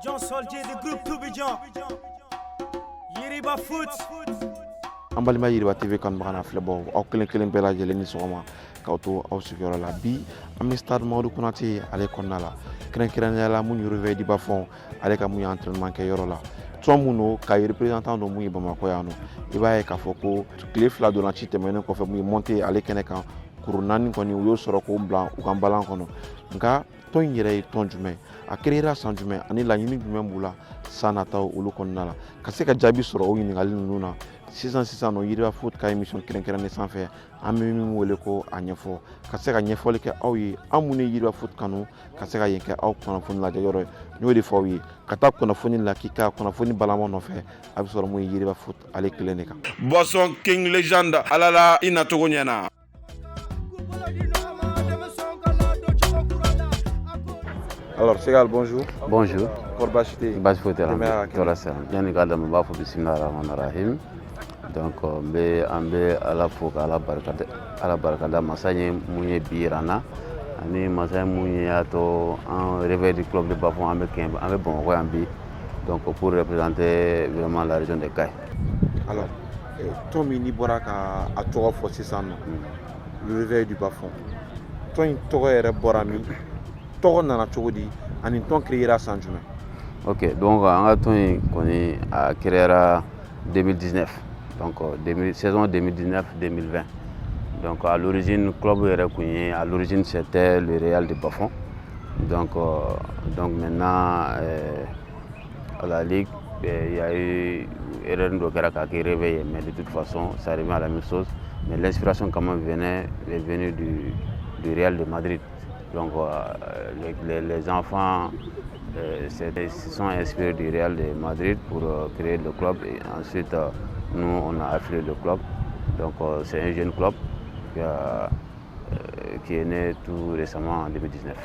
John Soldier, the group to be John. Yiriba Foot. Ambalima Yiriba TV kan magana flebo aw kelen bela jele ni sogoma kawto aw sigoro la bi am stade Maodo Konate ale konnala kren la mun réveil di bafon ale ka mun entraînement ke yoro la Tomuno ka représentant do mun Bamako yano iba e ka foko clé fla do lanchi temene ko fe mun monter ale kene kan kurunani koni yo soro ko blanc u kan balan kono nga ton yere ton jume a créera sans jume ani la nyimi jume bula sana taw ulu konnala ka se ka jabi soro o yini ngali nuna 600 no Yiriba Foot ka émission kren sanfɛ an bɛ min wele ko a ɲɛfɔ ka se ka ɲɛfɔli kɛ aw ye an mun Yiriba Foot kanu ka se ka yen kɛ aw kunnafoni lajɛ yɔrɔ n'o de fɔ aw ye ka taa kunnafoni la k'i ka kunnafoni balama nɔfɛ a bɛ sɔrɔ mun ye Yiriba Foot ale kelen de kan. Boisson King Legend alala ina togo ɲɛna. Alors Segal, bonjour. Bonjour. Pour Bachité. Bachité, yani ka dama b'a fɔ bisimilahi rahmani rahim. Donc n bɛ an bɛ ala fo ka ala barikada masa ye mun ye bi yira n na ani masa ye mun ye y'a to an réveil du club de Bafon an bɛ Bamakɔ yan bi donc pour représenter vraiment la région de Kayi. Alors ton min n'i bɔra ka a tɔgɔ fɔ sisan nɔ le réveil du Bafon ton in tɔgɔ yɛrɛ bɔra min tɔgɔ nana cogo di ani ton créera san jumɛn? Ok, donc an ka ton in kɔni a créera 2019. Donc saison 2019-2020. Donc à l'origine club à l'origine c'était le Real de Bafon. Donc maintenant à la ligue il y a eu erreur qui est réveillé, mais de toute façon ça revient à la même chose. Mais l'inspiration quand même est venue du Real de Madrid. Donc les enfants se sont inspirés du Real de Madrid pour créer le club et ensuite nous on a affilié le club. Donc c'est un jeune club qui est né tout récemment en 2019.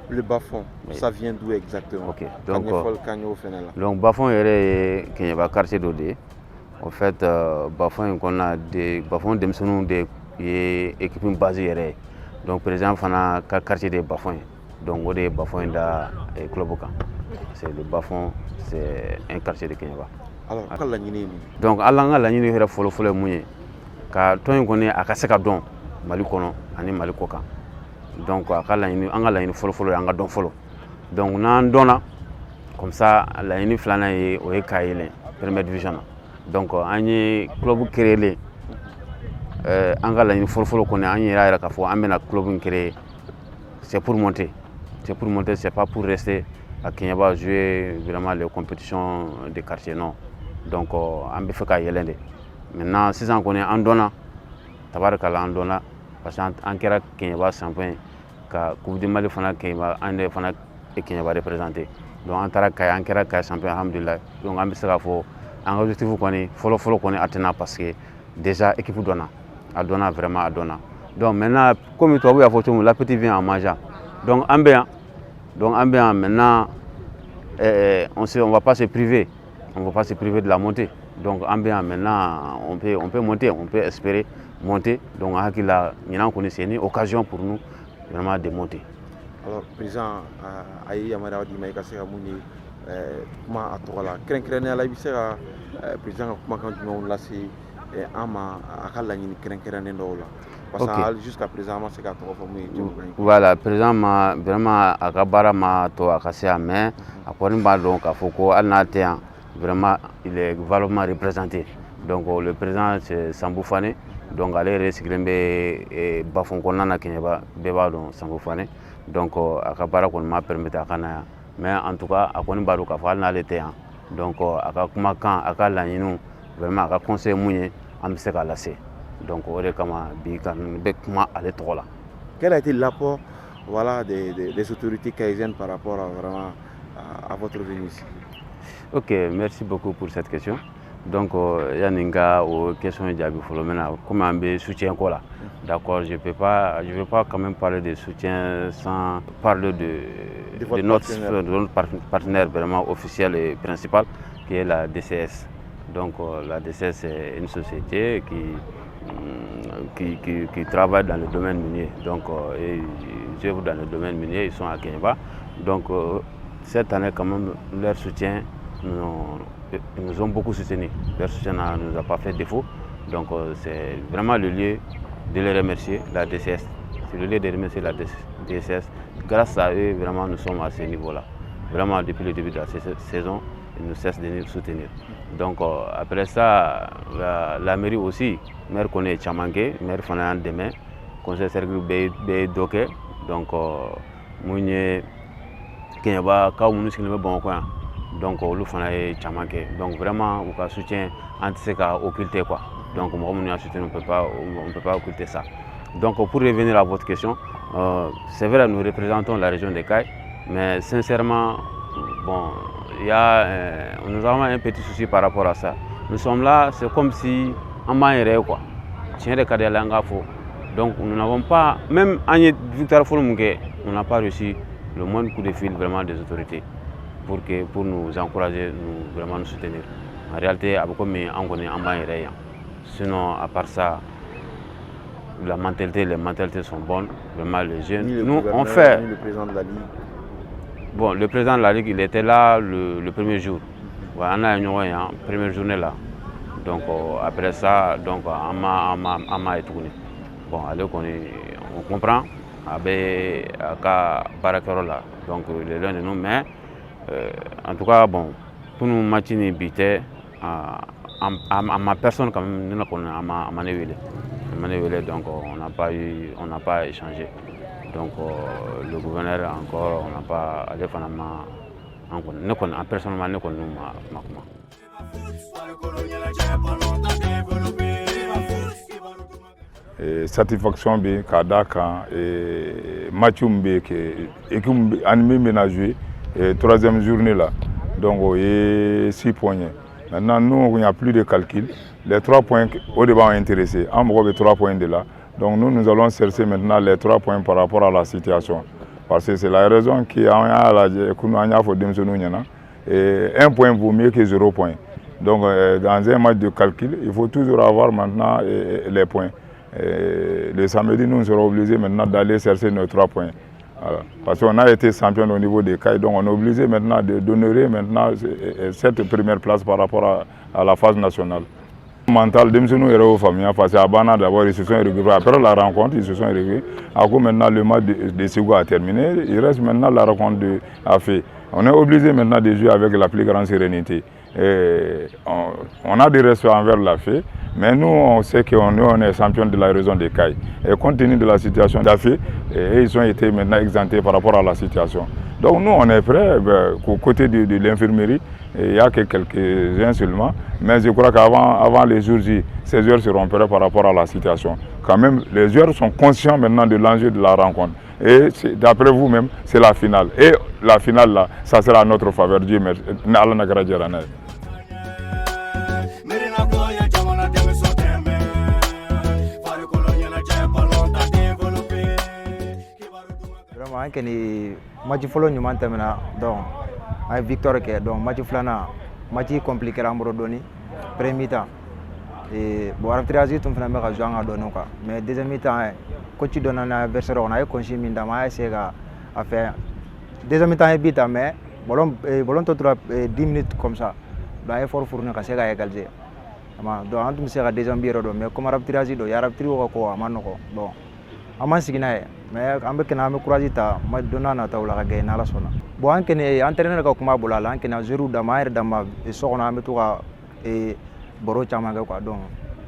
Le Bafon, oui. Ça vient d'où exactement? Ok, donc Bafon est un quartier d'Odé. En fait, Bafon on a des Bafon des équipes basées. Donc par exemple on a le quartier de Bafon. Donc on est Bafon da club. C'est le Bafon, c'est un quartier de Kenyaba. Alors, donc Allah la ñini hera folo muye ka ton ko ne aka se ka don Mali kono ani Mali kokan donc aka la ñini anga la ñini folo anga don folo donc nan dona comme ça la ñini flana ye o e kayele première division donc ani club créé anga la ñini folo ko ne ani ra ka fo amena club créé c'est pour monter c'est pas pour rester à Kenyaba jouer vraiment les compétitions de quartier non. Donc on peut faire yelende. Maintenant si on connaît en donnant tabarakala en donnant parce qu'en kera Kenyaba champion ka coupe du Mali fana Kenyaba ande fana Kenyaba représenter. Donc en tara kay en kera kay champion alhamdulillah. Donc on peut se faire en objectif connaît follow connaît atteindre parce que déjà équipe donna a donna vraiment a donna. Donc maintenant comme toi vous avez photo la petite vient en manger. Donc ambiant maintenant on va pas se priver. On ne va pas se priver de la montée. Donc maintenant on peut monter, on peut espérer monter. Donc il y a une occasion pour nous vraiment de monter. Alors président Ayi Yamara di Maïka Sera Mouni comment à toi là craindre à la bisera président comment quand on l'a c'est ama akala ni craindre ndola parce que jusqu'à présent c'est qu'à toi voilà président ma vraiment akabara ma to akasia mais akoni ba donc afoko alnatea vraiment il est valablement représenté. Donc le président c'est Sambou Fane, donc aller recycler Bafon Konana Kenyaba beba don Sambou Fane. Donc akabara kon m'a permis à kana mais en tout cas akoni baru ka fal na l'été donc akakuma kan akala yinu vraiment aka conseil mounye am se ka lasser. Donc ore kama bi kan be kuma ale tola. Quel a été l'apport voilà des autorités kaizennes par rapport à vraiment à votre venue ici? Ok, merci beaucoup pour cette question. Donc, il y a une question de comment on soutient quoi là. D'accord, je ne vais pas quand même parler de soutien sans parler de notre partenaire vraiment officiel et principal, qui est la DCS. Donc, la DCS c'est une société qui travaille dans le domaine minier. Donc, ils œuvrent dans le domaine minier, ils sont à Kenyaba. Donc, cette année, quand même, leur soutien, ils nous ont beaucoup soutenus. Leur soutien ne nous a pas fait défaut. Donc, c'est vraiment le lieu de les remercier, la DCS. C'est le lieu de remercier la DCS. Grâce à eux, vraiment, nous sommes à ce niveau-là. Vraiment, depuis le début de la saison, ils ne cessent de nous soutenir. Donc, après ça, la mairie aussi, maire connaît Tchamanké, maire Fanayan Demain, conseil Sergio Doke. Donc, Mounié, Kenyaba, Kaoumou, bon coin. Donc, le Fanayan Tchamanké. Donc, vraiment, on soutient anti-séca occulté, quoi. Donc, on ne peut pas occulter ça. Donc, pour revenir à votre question, c'est vrai, nous représentons la région des Cailles, mais sincèrement, bon, nous avons un petit souci par rapport à ça. Nous sommes là, c'est comme si on m'a erré, quoi. Donc, nous n'avons pas, même en Victor Folomouké, on n'a pas reçu le moindre coup de fil vraiment des autorités pour nous encourager, vraiment nous soutenir. En réalité, on connaît un erré. Sinon, à part ça, les mentalités sont bonnes, vraiment les jeunes. Nous, on fait. Le président de la Ligue. Bon, le président de la Ligue, il était là le premier jour. Voilà, on a une première journée là. Donc, après ça, donc, on m'a étourné. Bon, allez, on comprend. Avec Barakerola. Donc, les l'un de nous, mais en tout cas, bon, pour nous maintenir bité, à ma personne quand même, nous avons manévré, donc on n'a pas échangé. Donc le gouverneur encore, on n'a pas allé personnellement nous satisfaction be kada kan match be que équipe animé ménagé troisième journée là. Donc il y a 6 points. Maintenant, nous, il n'y a plus de calcul. Les 3 points au début ont intéressé. On a 3 points de là. Donc nous allons chercher maintenant les 3 points par rapport à la situation. Parce que c'est la raison qui a un point vaut mieux que 0 point. Donc dans un match de calcul, il faut toujours avoir maintenant les points. Le samedi, nous serons obligés maintenant d'aller chercher nos 3 points. Voilà. Parce qu'on a été champion au niveau des CAI, donc on est obligé maintenant d'honorer maintenant cette première place par rapport à la phase nationale. Mental, nous est famille, parce qu'à Bana d'abord ils se sont regroupés. Après la rencontre, ils se sont regroupés. Après maintenant le match de Ségou a terminé, il reste maintenant la rencontre de Afé. On est obligé maintenant de jouer avec la plus grande sérénité. Et on a des respects envers la FE, mais nous on sait qu'on est champion de la région des CAI. Et compte tenu de la situation d'Afé, ils ont été maintenant exemptés par rapport à la situation. Donc nous on est prêts, aux côtés de l'infirmerie, il n'y a que quelques-uns seulement, mais je crois qu'avant les jours J, ces joueurs seront prêts par rapport à la situation. Quand même, les joueurs sont conscients maintenant de l'enjeu de la rencontre. Et d'après vous-même, c'est la finale. Et la finale, là, ça sera à notre faveur. Dieu merci. Vraiment, keni match folo ñuman tamina donc ay victoire ke donc match flana match compliqué ramro doni premier mi-temps et bon arbitrage tum fana me ka jouer nga doni quoi mais deuxième mi-temps coach donna na adversaire on ay consi min dama essayer à faire deuxième mi-temps et bita mais bolon to 10 minutes comme ça donc effort fourni ka sega égaliser ama donc antum sega deuxième biro do mais comme arbitrage do ya arbitre ko amano ko bon aman sigina mais ambe kena ame courage ta ma donna na tawla ga gayna la sona bo an kene entraîneur ka kuma bulala an kena zero da maire da ma sokona ame to ka boro chama ga quoi donc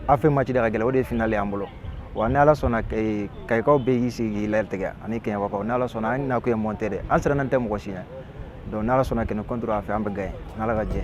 afi match de gele wode finale ambulo wa na la sona kay ko be yisi lertega ani kenya ko na la sona na ko monter de an sera nan tem ko signa donc na la sona kene contre afi ambe gay na la ga je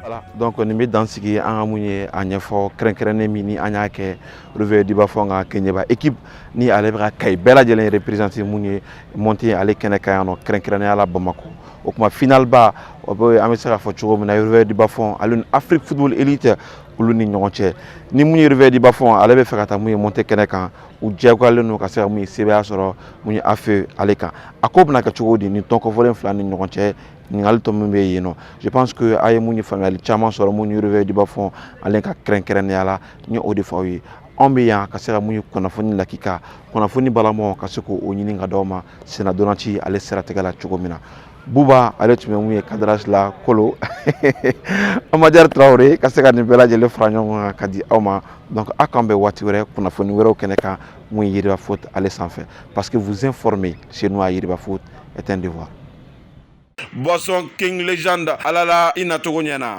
Voilà, donc on est dans ce qui est en mouillé, en effort, crainte mini, en yake, revers du bafong, Kenyaba, équipe ni à l'ébra Kay, Bella de représenté mouillé, monté à l'Ekenekayano, crainte à la Bamako. Au kuma final bas, on peut amener Foturo, mais revers du bafong, à l'Afrique Football Elite, ou l'uni n'onche. Ni mouillé revers du bafong, à l'ébra faire mouillé monté Kenekan, ou Diagual no Kasser mouillé CBA sur mouillé affaire à l'Ekan. À quoi n'a qu'à ni tant qu'on voit un flan n'onche. Je pense que Aye Mouni Famille, Chaman sur le Mouni Revers du Bafon, à l'Inca Crankeren Yala, ni au défaut, an bɛ yan ka se ka mun ye kunnafoni lakika kunnafoni balamaw ka se k'o ɲini ka d'aw ma Sena Donanci ale siratigɛ la cogo min na. Buba ale tun bɛ mun ye kadrage la Kolo Amadou Traoré ka se ka nin bɛɛ lajɛlen fara ɲɔgɔn kan ka di aw ma. Donc a k'an bɛ waati wɛrɛ kunnafoni wɛrɛw kɛnɛ kan mun ye Yiriba Foot ale sanfɛ parce que vous informer chez nous à Yiriba Foot est un devoir. Boisson King Légende alala ina togo ɲɛna.